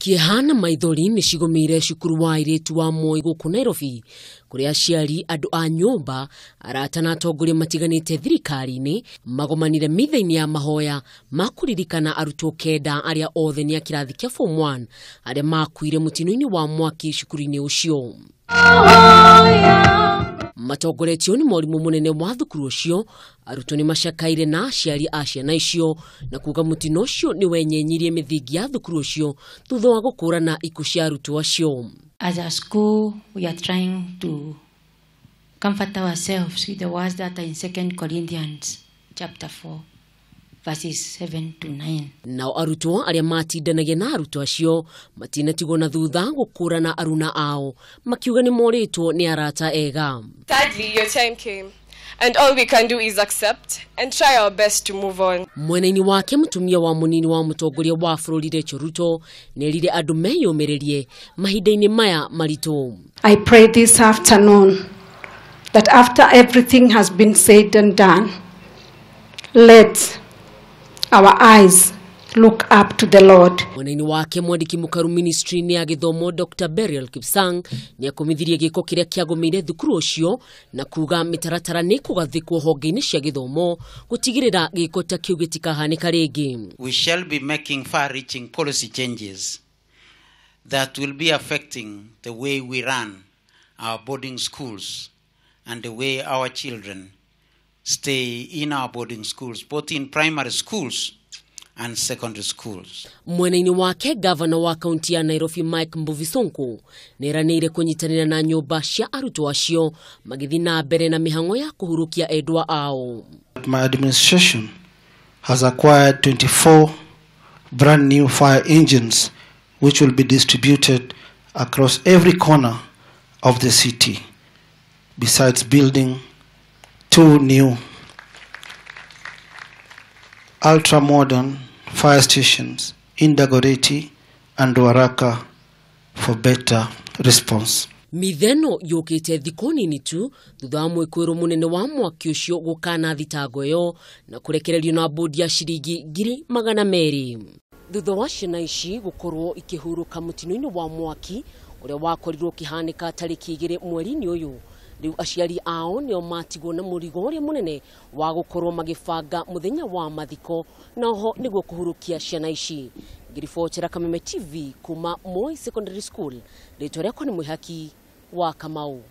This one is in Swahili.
Kiehana maithori ni cigomire cukuru wa airitu wa Moi guku Nairobi kuria aciari andu a nyumba arata na atongoria matiganite thirikari-ini magomanire mitha-ini ya mahoya makuririkana arutwo kenda aria othe ni akirathi kia form 1 aria makuiriire mutino-ini wa mwaki cukuru-ini ucio. Matongoretio ni morimu munene wa thukuru ucio, arutwo ni macakaire na aciari a ciana icio na kuga mutino ucio ni wenyenyirie mithingi ya thukuru ucio thutha wa gukurana ikuũ cia arutwo acio. As a school, we are trying to comfort ourselves with the words that are in 2 Corinthians chapter 4. Verses 7 to 9. Nao arutwo aria matindanagia na arutwo acio matinatigwo na thutha gukurana aruna ao makiuga ni moritwo ni arata ega. Sadly, your time came, and all we can do is accept and try our best to move on. Mwena-ini wake mutumia wa munini wa mutongoria wa bururi Rachel Ruto nerire andu meyumirerie mahinda-ini maya marito. I pray this afternoon that after everything has been said and done, let our eyes look up to the Lord. Mwena-ini wake mwandiki mukaru ministry ni agithomo Dr. Burial Kipsang ni akomithirie giko kiria kiagomire thukuru ucio na kuga mitaratara ni kugathikwo honge-ini cia githomo gutigirira giko ta kiu gitikahanika ringi. We shall be making far-reaching policy changes that will be affecting the way we run our boarding schools and the way our children stay in our boarding schools, both in primary schools and secondary schools. Mwena-ini wake governor wa kaunti ya Nairobi Mike Mbuvi neranire kunyitanira na nyumba cia arutwo acio magithi na mbere na mihango ya kuhurukia endwa ao. My administration has acquired 24 brand new fire engines which will be distributed across every corner of the city, besides building 2 new ultra-modern fire stations in Dagoretti and Waraka for better response. Mitheno yukite thikũ nini tu thutha wa mwĩkũĩrwo munene wa mwaki ucio gukana thitango yo na kurekererio na bodi ya ciringi 200,000. Thutha wa ciana ici gukorwo ikihuruka mutino-ini wa mwaki uria wakorirwo kihanika tariki 2 mweri-ini uyu, riu aciari ao nio matigwo na murigo uria munene wa gukorwo magibanga muthenya wa mathiko na ho niguo kuhurukia ciana ici. Ngiribotera Kameme TV kuma Moi Secondary School, ritwa riakwa ni Mwihaki wa Kamau.